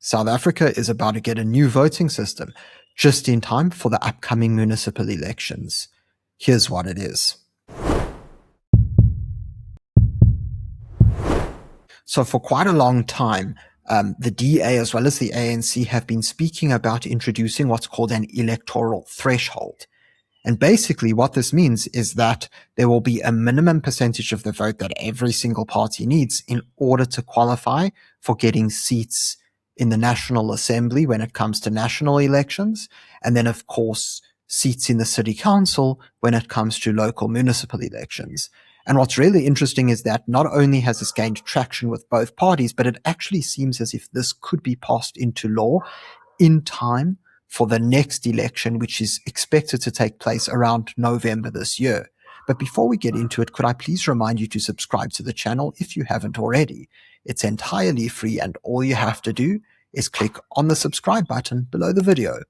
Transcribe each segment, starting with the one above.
South Africa is about to get a new voting system just in time for the upcoming municipal elections. Here's what it is. So for quite a long time, the DA as well as the ANC have been speaking about introducing what's called an electoral threshold. And basically what this means is that there will be a minimum percentage of the vote that every single party needs in order to qualify for getting seats in the National Assembly when it comes to national elections. And then, of course, seats in the City Council when it comes to local municipal elections. And what's really interesting is that not only has this gained traction with both parties, but it actually seems as if this could be passed into law in time for the next election, which is expected to take place around November this year. But before we get into it, could I please remind you to subscribe to the channel if you haven't already? It's entirely free and all you have to do is click on the subscribe button below the video.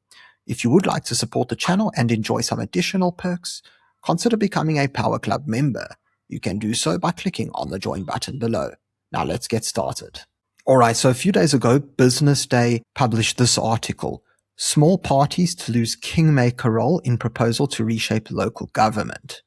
If you would like to support the channel and enjoy some additional perks, consider becoming a Power Club member. You can do so by clicking on the join button below. Now let's get started. Alright, so a few days ago, Business Day published this article, Small Parties to Lose Kingmaker Role in Proposal to Reshape Local Government.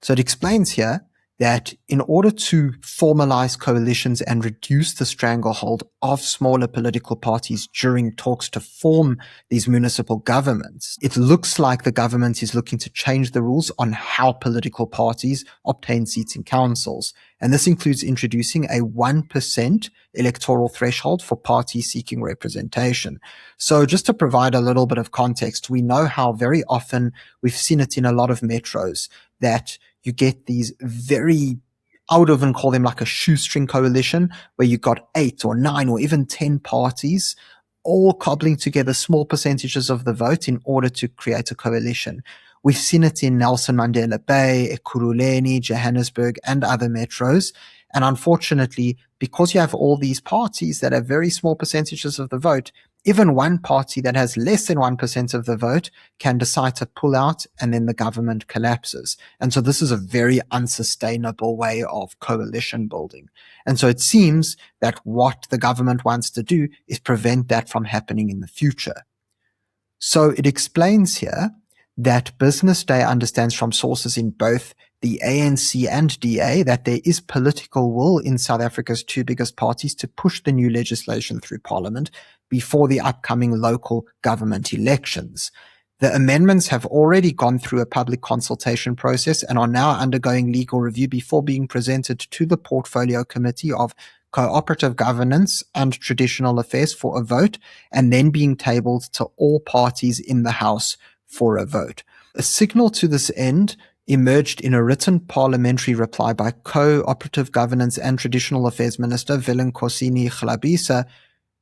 So it explains here that in order to formalize coalitions and reduce the stranglehold of smaller political parties during talks to form these municipal governments, it looks like the government is looking to change the rules on how political parties obtain seats in councils. And this includes introducing a 1% electoral threshold for parties seeking representation. So just to provide a little bit of context, we know how very often we've seen it in a lot of metros that you get these very, I would even call them like a shoestring coalition, where you got 8 or 9 or even 10 parties all cobbling together small percentages of the vote in order to create a coalition. We've seen it in Nelson Mandela Bay, Ekurhuleni, Johannesburg, and other metros. And unfortunately, because you have all these parties that have very small percentages of the vote, even one party that has less than 1% of the vote can decide to pull out and then the government collapses. And so this is a very unsustainable way of coalition building. And so it seems that what the government wants to do is prevent that from happening in the future. So it explains here that Business Day understands from sources in both the ANC and DA that there is political will in South Africa's two biggest parties to push the new legislation through Parliament before the upcoming local government elections. The amendments have already gone through a public consultation process and are now undergoing legal review before being presented to the Portfolio Committee of Cooperative Governance and Traditional Affairs for a vote, and then being tabled to all parties in the House for a vote. A signal to this end emerged in a written parliamentary reply by Cooperative Governance and Traditional Affairs Minister Velenkosini Chlabisa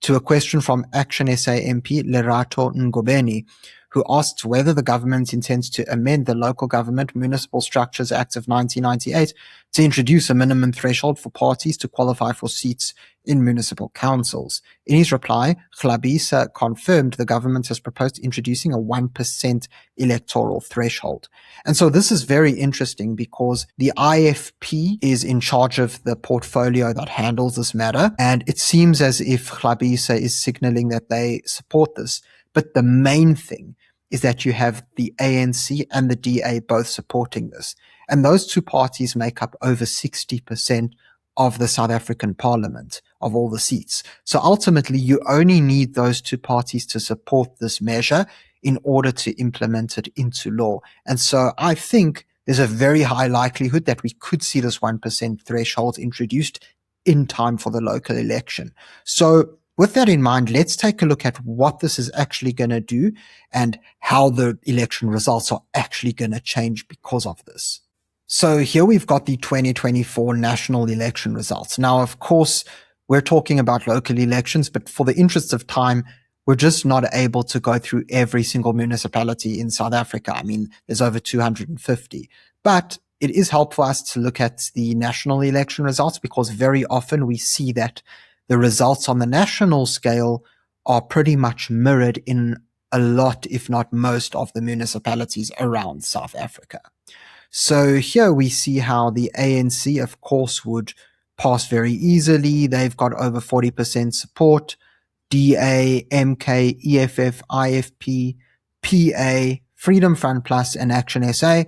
to a question from Action SA MP Lerato Ngobeni, who asked whether the government intends to amend the Local Government Municipal Structures Act of 1998 to introduce a minimum threshold for parties to qualify for seats in municipal councils. In his reply, Chlabisa confirmed the government has proposed introducing a 1% electoral threshold. And so this is very interesting because the IFP is in charge of the portfolio that handles this matter, and it seems as if Chlabisa is signaling that they support this. But the main thing is that you have the ANC and the DA both supporting this. And those two parties make up over 60% of the South African parliament, of all the seats. So ultimately, you only need those two parties to support this measure in order to implement it into law. And so I think there's a very high likelihood that we could see this 1% threshold introduced in time for the local election. So with that in mind, let's take a look at what this is actually going to do and how the election results are actually going to change because of this. So here we've got the 2024 national election results. Now, of course, we're talking about local elections, but for the interest of time, we're just not able to go through every single municipality in South Africa. I mean, there's over 250. But it is helpful for us to look at the national election results because very often we see that the results on the national scale are pretty much mirrored in a lot, if not most, of the municipalities around South Africa. So here we see how the ANC, of course, would pass very easily. They've got over 40% support. DA, MK, EFF, IFP, PA, Freedom Front Plus, and Action SA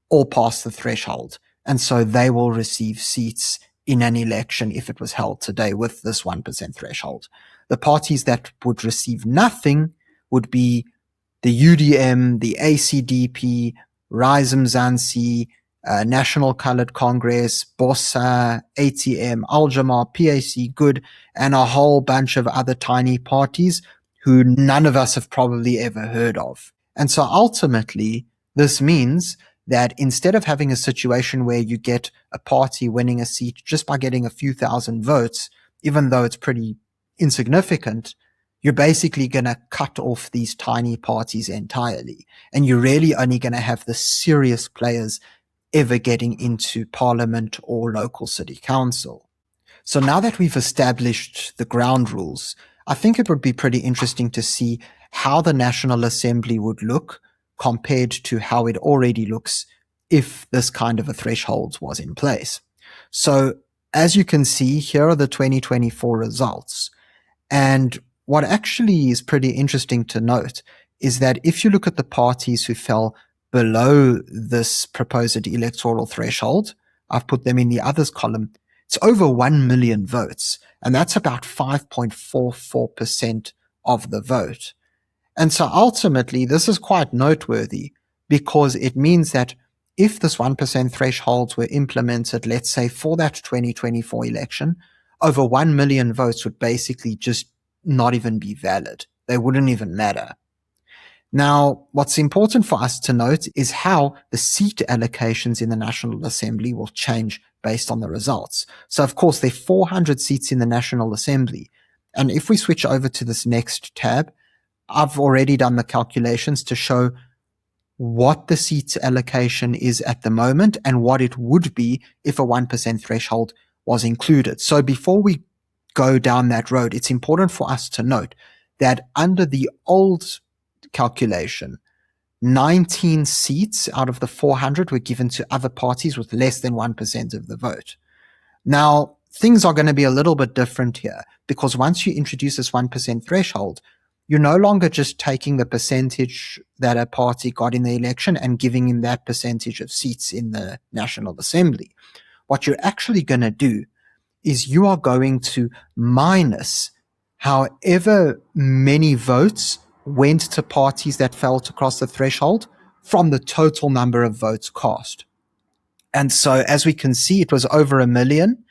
all pass the threshold. And so they will receive seats in an election if it was held today with this 1% threshold. The parties that would receive nothing would be the UDM, the ACDP, Rise Mzansi, National Coloured Congress, BOSA, ATM, Al-Jamar, PAC, Good, and a whole bunch of other tiny parties who none of us have probably ever heard of. And so ultimately, this means that instead of having a situation where you get a party winning a seat just by getting a few thousand votes, even though it's pretty insignificant, you're basically going to cut off these tiny parties entirely. And you're really only going to have the serious players ever getting into parliament or local city council. So now that we've established the ground rules, I think it would be pretty interesting to see how the National Assembly would look compared to how it already looks if this kind of a threshold was in place. So as you can see, here are the 2024 results. And what actually is pretty interesting to note is that if you look at the parties who fell below this proposed electoral threshold, I've put them in the others column, it's over 1 million votes, and that's about 5.44% of the vote. And so ultimately, this is quite noteworthy because it means that if this 1% thresholds were implemented, let's say for that 2024 election, over 1 million votes would basically just not even be valid. They wouldn't even matter. Now, what's important for us to note is how the seat allocations in the National Assembly will change based on the results. So, of course, there are 400 seats in the National Assembly. And if we switch over to this next tab, I've already done the calculations to show what the seats allocation is at the moment and what it would be if a 1% threshold was included. So before we go down that road, it's important for us to note that under the old calculation, 19 seats out of the 400 were given to other parties with less than 1% of the vote. Now, things are going to be a little bit different here because once you introduce this 1% threshold, you're no longer just taking the percentage that a party got in the election and giving him that percentage of seats in the National Assembly. What you're actually going to do is you are going to minus however many votes went to parties that failed to cross the threshold from the total number of votes cast. And so as we can see, it was over 1 million.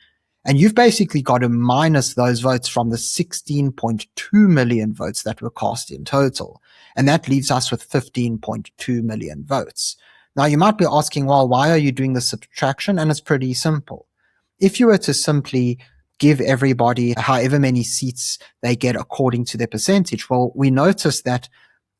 And you've basically got to minus those votes from the 16.2 million votes that were cast in total. And that leaves us with 15.2 million votes. Now, you might be asking, well, why are you doing the subtraction? And it's pretty simple. If you were to simply give everybody however many seats they get according to their percentage, well, we notice that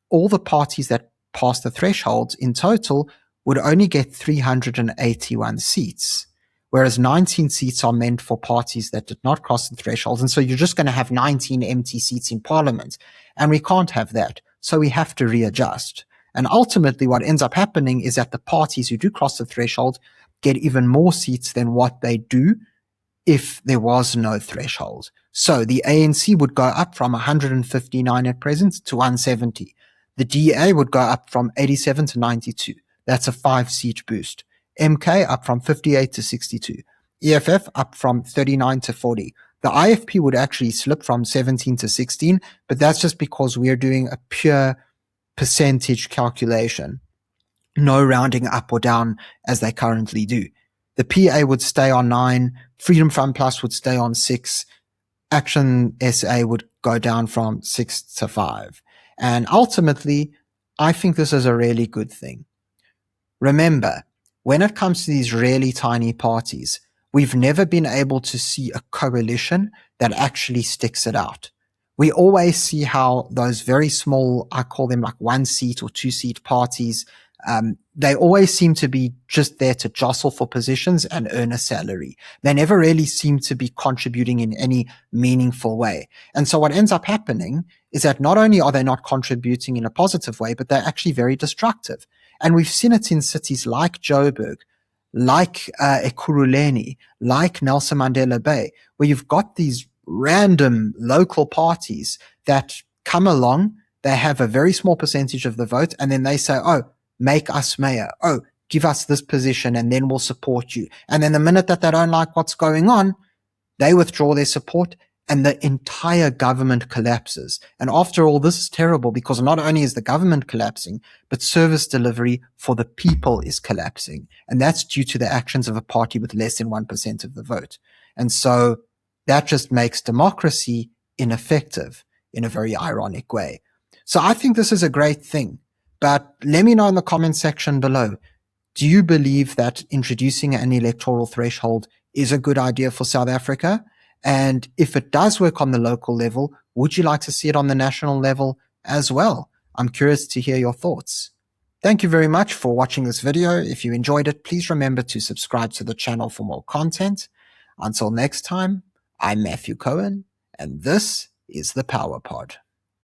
all the parties that passed the thresholds in total would only get 381 seats. Whereas 19 seats are meant for parties that did not cross the threshold. And so you're just going to have 19 empty seats in parliament. And we can't have that. So we have to readjust. And ultimately what ends up happening is that the parties who do cross the threshold get even more seats than what they do if there was no threshold. So the ANC would go up from 159 at present to 170. The DA would go up from 87 to 92. That's a 5-seat boost. MK up from 58 to 62. EFF up from 39 to 40. The IFP would actually slip from 17 to 16, but that's just because we're doing a pure percentage calculation. No rounding up or down as they currently do. The PA would stay on 9. Freedom Front Plus would stay on 6. Action SA would go down from 6 to 5. And ultimately, I think this is a really good thing. Remember, when it comes to these really tiny parties, we've never been able to see a coalition that actually sticks it out. We always see how those very small, I call them like 1-seat or 2-seat parties, they always seem to be just there to jostle for positions and earn a salary. They never really seem to be contributing in any meaningful way. And so what ends up happening is that not only are they not contributing in a positive way, but they're actually very destructive. And we've seen it in cities like Joburg, like Ekurhuleni, like Nelson Mandela Bay, where you've got these random local parties that come along, they have a very small percentage of the vote, and then they say, oh, make us mayor. Oh, give us this position, and then we'll support you. And then the minute that they don't like what's going on, they withdraw their support and the entire government collapses. And after all, this is terrible because not only is the government collapsing, but service delivery for the people is collapsing. And that's due to the actions of a party with less than 1% of the vote. And so that just makes democracy ineffective in a very ironic way. So I think this is a great thing. But let me know in the comment section below. Do you believe that introducing an electoral threshold is a good idea for South Africa? And if it does work on the local level, would you like to see it on the national level as well? I'm curious to hear your thoughts. Thank you very much for watching this video. If you enjoyed it, please remember to subscribe to the channel for more content. Until next time, I'm Matthew Cohen, and this is the Power Pod.